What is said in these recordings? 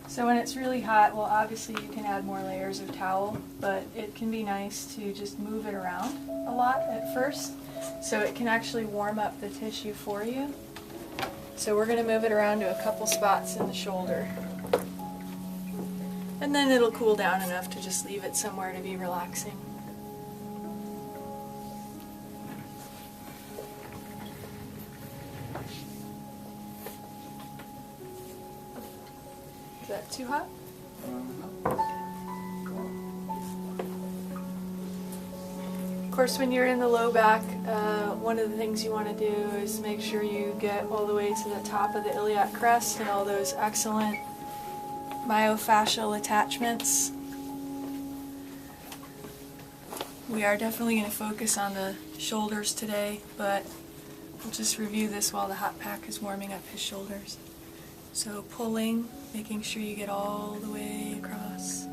So when it's really hot, well, obviously you can add more layers of towel, but it can be nice to just move it around a lot at first, so it can actually warm up the tissue for you. So we're going to move it around to a couple spots in the shoulder. And then it'll cool down enough to just leave it somewhere to be relaxing. Is that too hot? Of course, when you're in the low back, one of the things you want to do is make sure you get all the way to the top of the iliac crest and all those excellent myofascial attachments. We are definitely going to focus on the shoulders today, but we'll just review this while the hot pack is warming up his shoulders. So pulling, making sure you get all the way across.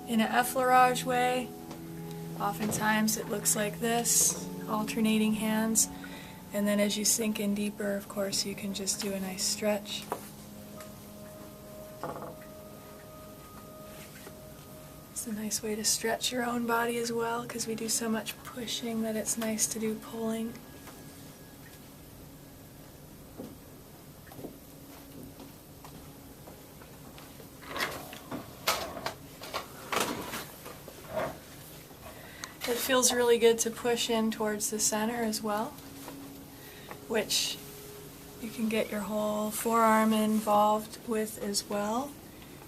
In an effleurage way, oftentimes it looks like this, alternating hands, and then as you sink in deeper, of course, you can just do a nice stretch. It's a nice way to stretch your own body as well, because we do so much pushing that it's nice to do pulling. It feels really good to push in towards the center as well, which you can get your whole forearm involved with as well.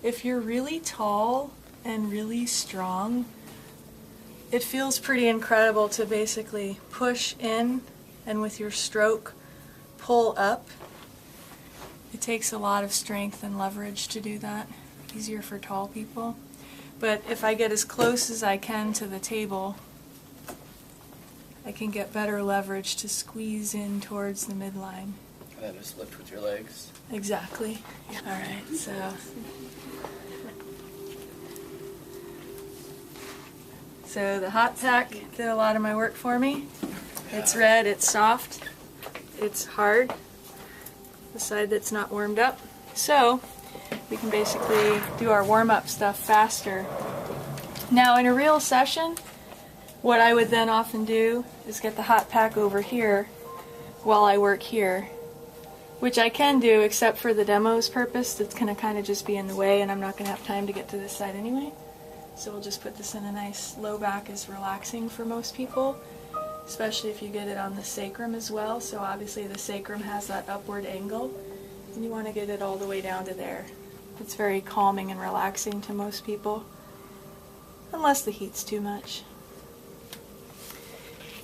If you're really tall and really strong, it feels pretty incredible to basically push in and with your stroke pull up. It takes a lot of strength and leverage to do that. Easier for tall people. But if I get as close as I can to the table, I can get better leverage to squeeze in towards the midline. And then just lift with your legs. Exactly. All right, so the hot pack did a lot of my work for me. It's red, it's soft, it's hard, the side that's not warmed up. So we can basically do our warm-up stuff faster. Now in a real session, what I would then often do is get the hot pack over here while I work here, which I can do except for the demo's purpose. That's going to kind of just be in the way and I'm not going to have time to get to this side anyway. So we'll just put this in a nice low back. Is relaxing for most people, especially if you get it on the sacrum as well. So obviously the sacrum has that upward angle and you want to get it all the way down to there. It's very calming and relaxing to most people, unless the heat's too much.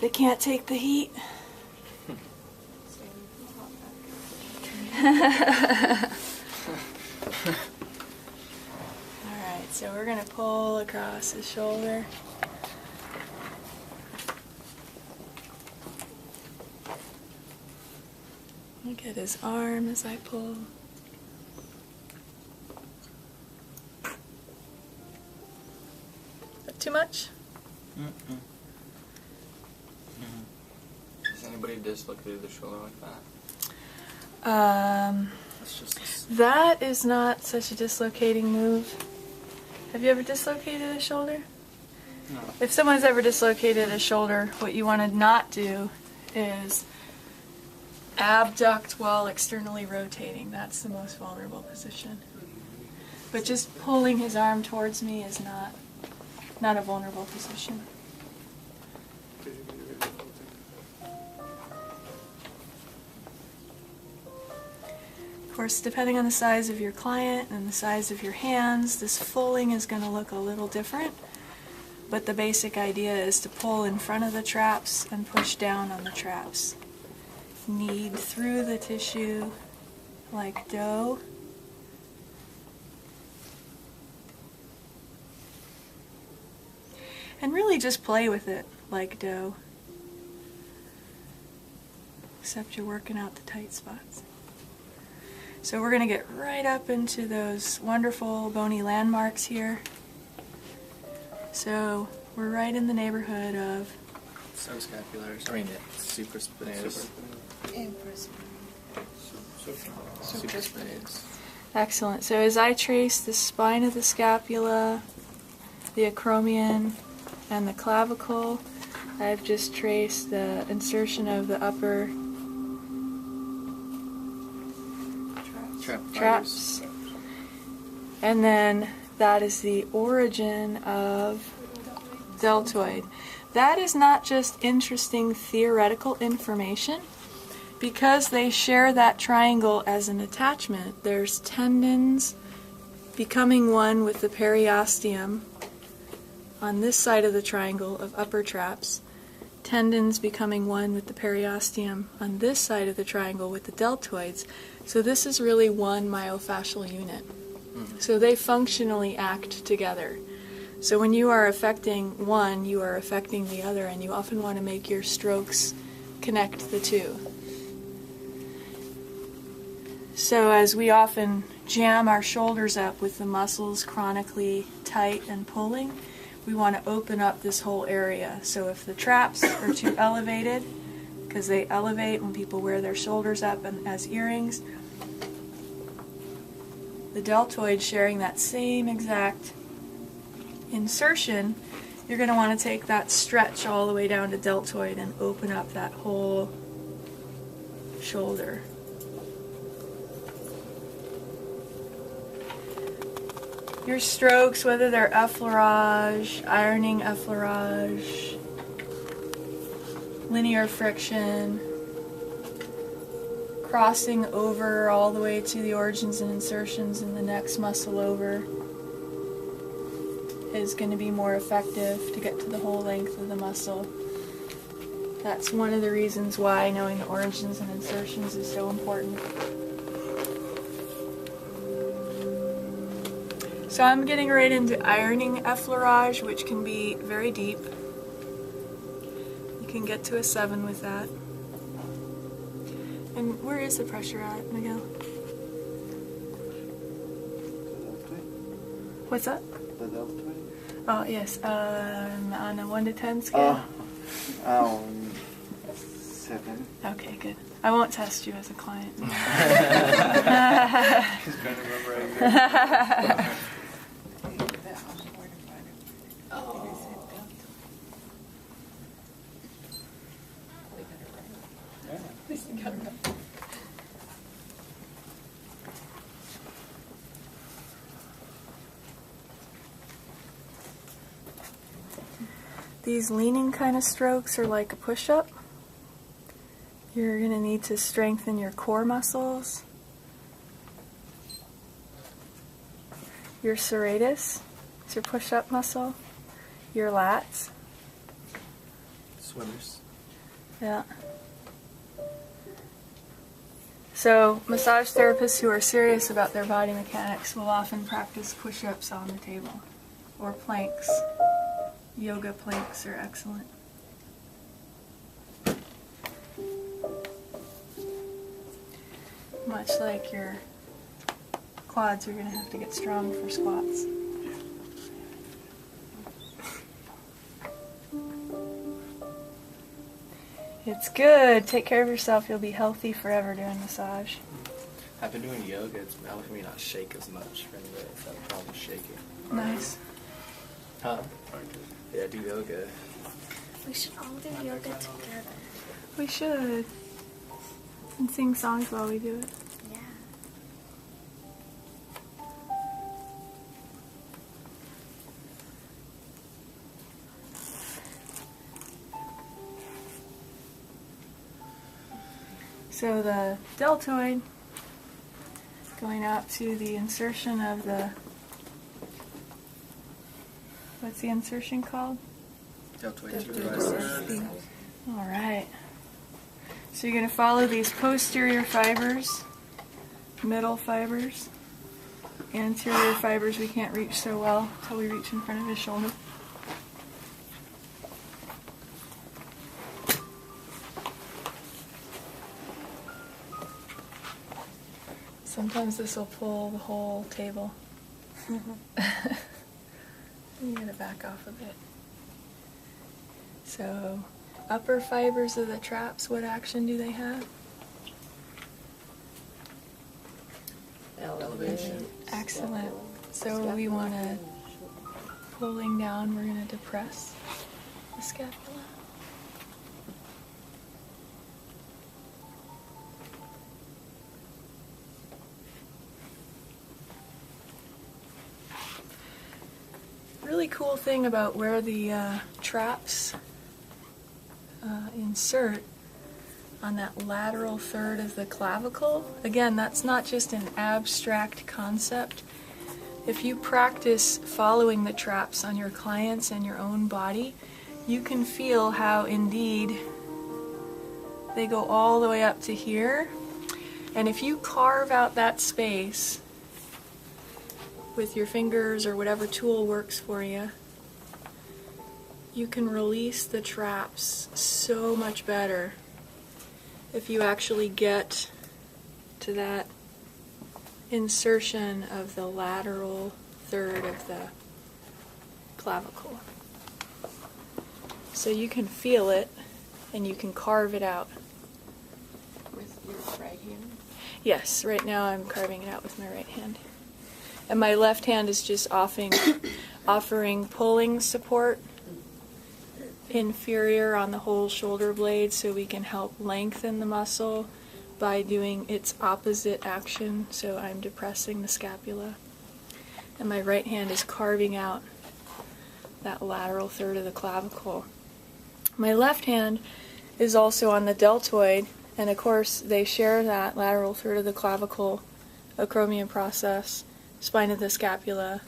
They can't take the heat. Alright, so we're going to pull across his shoulder. Look at his arm as I pull. Is that too much? Mm-mm. Has anybody dislocated their shoulder like that? That is not such a dislocating move. Have you ever dislocated a shoulder? No. If someone's ever dislocated a shoulder, what you want to not do is abduct while externally rotating. That's the most vulnerable position. But just pulling his arm towards me is not a vulnerable position. Of course, depending on the size of your client and the size of your hands, this fulling is going to look a little different. But the basic idea is to pull in front of the traps and push down on the traps. Knead through the tissue like dough. And really just play with it like dough. Except you're working out the tight spots. So we're going to get right up into those wonderful bony landmarks here. So we're right in the neighborhood of Subscapularis. I mean, supraspinatus. Super spades. Excellent. So as I trace the spine of the scapula, the acromion, and the clavicle, I've just traced the insertion of the upper traps. And then that is the origin of deltoid. That is not just interesting theoretical information. Because they share that triangle as an attachment, there's tendons becoming one with the periosteum on this side of the triangle of upper traps, tendons becoming one with the periosteum on this side of the triangle with the deltoids. So this is really one myofascial unit. So they functionally act together. So when you are affecting one, you are affecting the other, and you often want to make your strokes connect the two. So as we often jam our shoulders up with the muscles chronically tight and pulling, we want to open up this whole area. So if the traps are too elevated, because they elevate when people wear their shoulders up and as earrings, the deltoid sharing that same exact insertion, you're going to want to take that stretch all the way down to deltoid and open up that whole shoulder. Your strokes, whether they're effleurage, ironing effleurage, linear friction, crossing over all the way to the origins and insertions in the next muscle over, is going to be more effective to get to the whole length of the muscle. That's one of the reasons why knowing the origins and insertions is so important. So I'm getting right into ironing effleurage, which can be very deep. You can get to a 7 with that. And where is the pressure at, Miguel? What's that? The deltoid? Oh, yes. On a 1 to 10 scale? 7. Okay, good. I won't test you as a client. He's trying to remember right These leaning kind of strokes are like a push-up. You're going to need to strengthen your core muscles, your serratus, it's your push-up muscle, your lats. Swimmers. Yeah. So massage therapists who are serious about their body mechanics will often practice push-ups on the table, or planks. Yoga planks are excellent. Much like your quads, you're going to have to get strong for squats. It's good. Take care of yourself. You'll be healthy forever doing massage. I've been doing yoga. It's helping me not shake as much for anybody that's had a problem shaking. Nice. Huh? Yeah, do yoga. We should all do yoga together. We should. And sing songs while we do it. Yeah. So the deltoid going out to the insertion of the, what's the insertion called? Deltoid All right. So you're going to follow these posterior fibers, middle fibers, anterior fibers we can't reach so well until we reach in front of his shoulder. Sometimes this will pull the whole table. You gotta back off a bit. So, upper fibers of the traps, what action do they have? elevation. Excellent. So we want to, pulling down, we're going to depress the scapula. Really cool thing about where the traps insert on that lateral third of the clavicle. Again, that's not just an abstract concept. If you practice following the traps on your clients and your own body, you can feel how indeed they go all the way up to here. And if you carve out that space with your fingers or whatever tool works for you, you can release the traps so much better if you actually get to that insertion of the lateral third of the clavicle. So you can feel it and you can carve it out. With your right hand? Yes, right now I'm carving it out with my right hand. And my left hand is just offering pulling support inferior on the whole shoulder blade so we can help lengthen the muscle by doing its opposite action. So I'm depressing the scapula. And my right hand is carving out that lateral third of the clavicle. My left hand is also on the deltoid, and of course they share that lateral third of the clavicle acromion process, spine of the scapula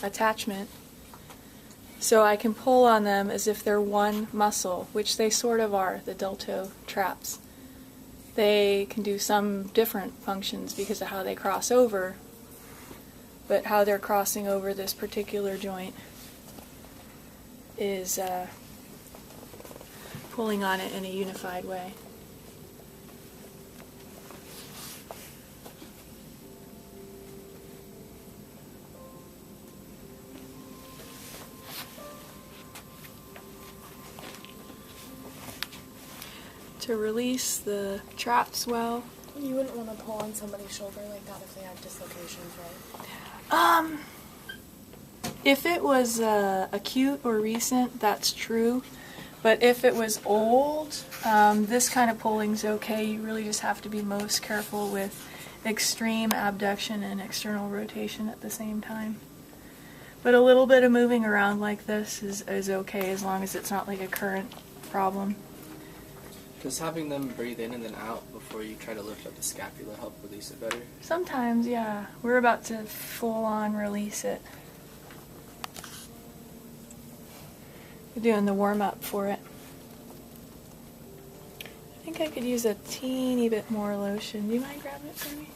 attachment. So I can pull on them as if they're one muscle, which they sort of are, the delto traps. They can do some different functions because of how they cross over, but how they're crossing over this particular joint is pulling on it in a unified way. To release the traps well. You wouldn't want to pull on somebody's shoulder like that if they had dislocations, right? If it was acute or recent, that's true. But if it was old, this kind of pulling's okay. You really just have to be most careful with extreme abduction and external rotation at the same time. But a little bit of moving around like this is okay as long as it's not like a current problem. Does having them breathe in and then out before you try to lift up the scapula help release it better? Sometimes, yeah. We're about to full on release it. We're doing the warm-up for it. I think I could use a teeny bit more lotion. Do you mind grabbing it for me?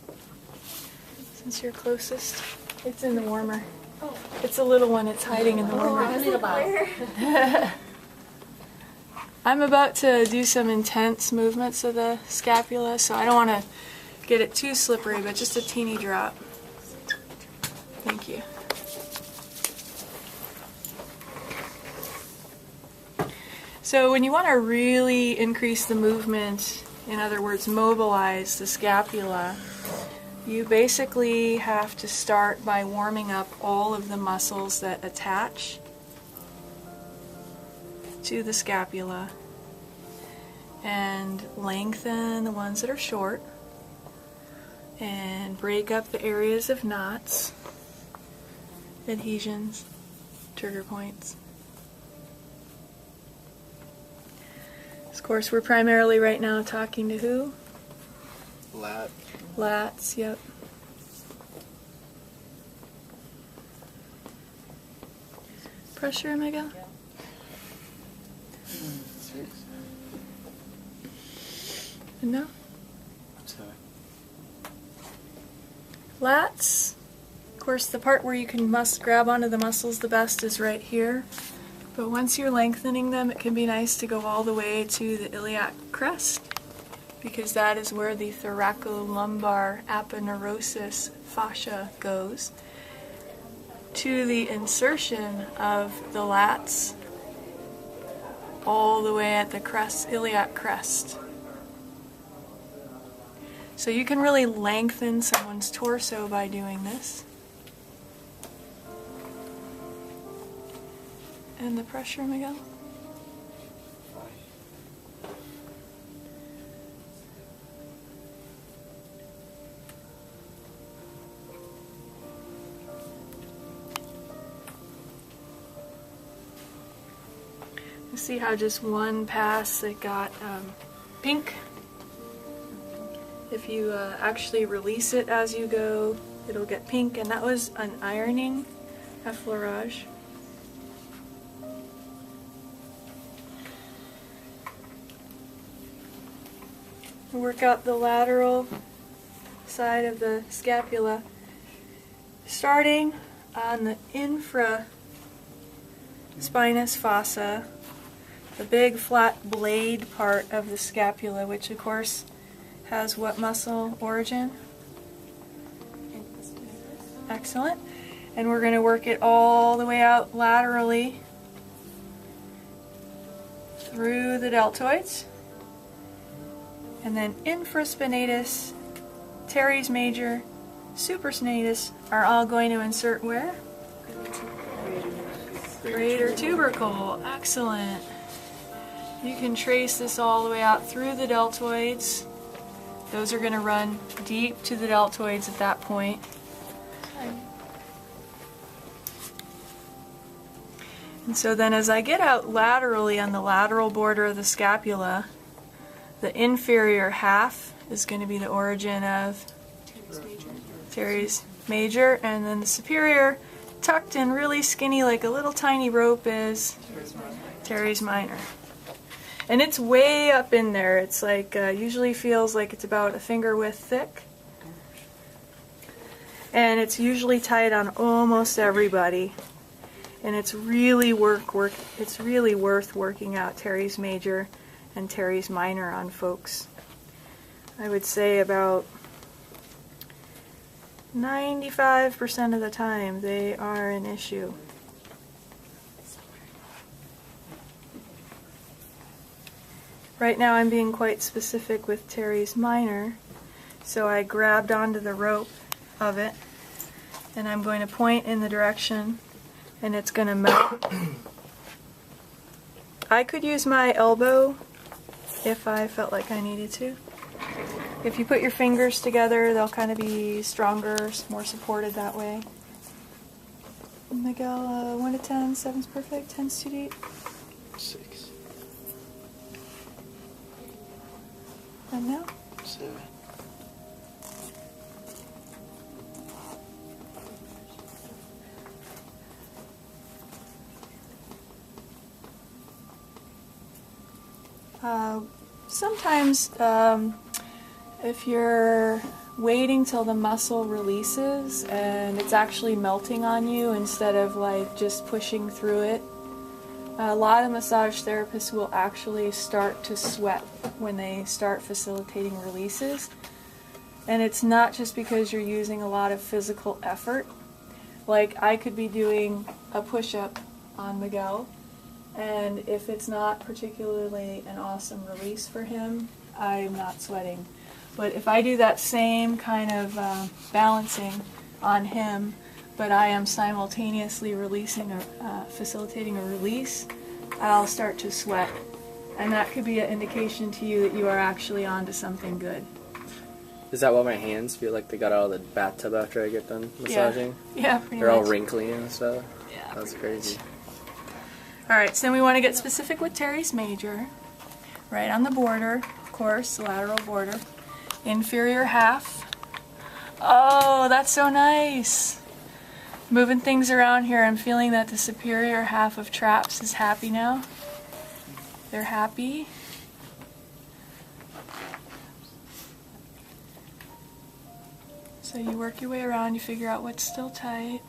Since you're closest. It's in the warmer. Oh. It's a little one. It's hiding in the warmer. I need a bottle. I'm about to do some intense movements of the scapula, so I don't want to get it too slippery, but just a teeny drop. Thank you. So when you want to really increase the movement, in other words, mobilize the scapula, you basically have to start by warming up all of the muscles that attach to the scapula and lengthen the ones that are short and break up the areas of knots, adhesions, trigger points. Of course, we're primarily right now talking to who? Lat. Lats, yep. Pressure, Miguel? No? Sorry. Lats. Of course, the part where you can grab onto the muscles the best is right here. But once you're lengthening them, it can be nice to go all the way to the iliac crest, because that is where the thoracolumbar aponeurosis fascia goes, to the insertion of the lats all the way at the crest, iliac crest. So you can really lengthen someone's torso by doing this. And the pressure, Miguel? You see how just one pass it got pink? If you actually release it as you go, it'll get pink, and that was an ironing effleurage. Work out the lateral side of the scapula, starting on the infraspinous fossa, the big flat blade part of the scapula, which of course has what muscle origin? Excellent. And we're going to work it all the way out laterally through the deltoids. And then infraspinatus, teres major, supraspinatus are all going to insert where? Greater tubercle. Excellent. You can trace this all the way out through the deltoids. Those are going to run deep to the deltoids at that point. And so then as I get out laterally on the lateral border of the scapula, the inferior half is going to be the origin of teres major, and then the superior, tucked in really skinny like a little tiny rope, is teres minor. And it's way up in there. It's like, usually feels like it's about a finger width thick. And it's usually tight on almost everybody. And it's really it's really worth working out teres major and teres minor on folks. I would say about 95% of the time they are an issue. Right now I'm being quite specific with teres minor, so I grabbed onto the rope of it and I'm going to point in the direction and it's going to melt. I could use my elbow if I felt like I needed to. If you put your fingers together, they'll kind of be stronger, more supported that way. Miguel, 1 to 10, 7's perfect, 10's too deep. 6. And now? 7. Sometimes if you're waiting till the muscle releases and it's actually melting on you instead of like just pushing through it, a lot of massage therapists will actually start to sweat when they start facilitating releases. And it's not just because you're using a lot of physical effort. Like I could be doing a push-up on Miguel, and if it's not particularly an awesome release for him, I'm not sweating. But if I do that same kind of balancing on him, but I am simultaneously facilitating a release, I'll start to sweat. And that could be an indication to you that you are actually onto something good. Is that why my hands feel like they got out of the bathtub after I get done massaging? Yeah, pretty They're much. all wrinkly and stuff? Yeah, That's pretty crazy. much. Alright, so then we want to get specific with teres major. Right on the border, of course, the lateral border. Inferior half. Oh, that's so nice. Moving things around here, I'm feeling that the superior half of traps is happy now. They're happy. So you work your way around, you figure out what's still tight.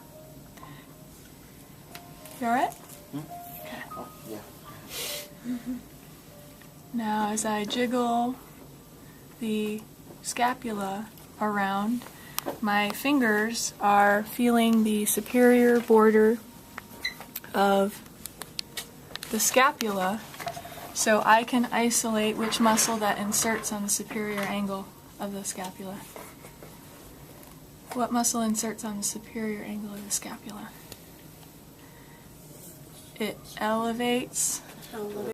You alright? Okay. Oh, yeah. Now as I jiggle the scapula around, my fingers are feeling the superior border of the scapula so I can isolate which muscle that inserts on the superior angle of the scapula. What muscle inserts on the superior angle of the scapula? It elevates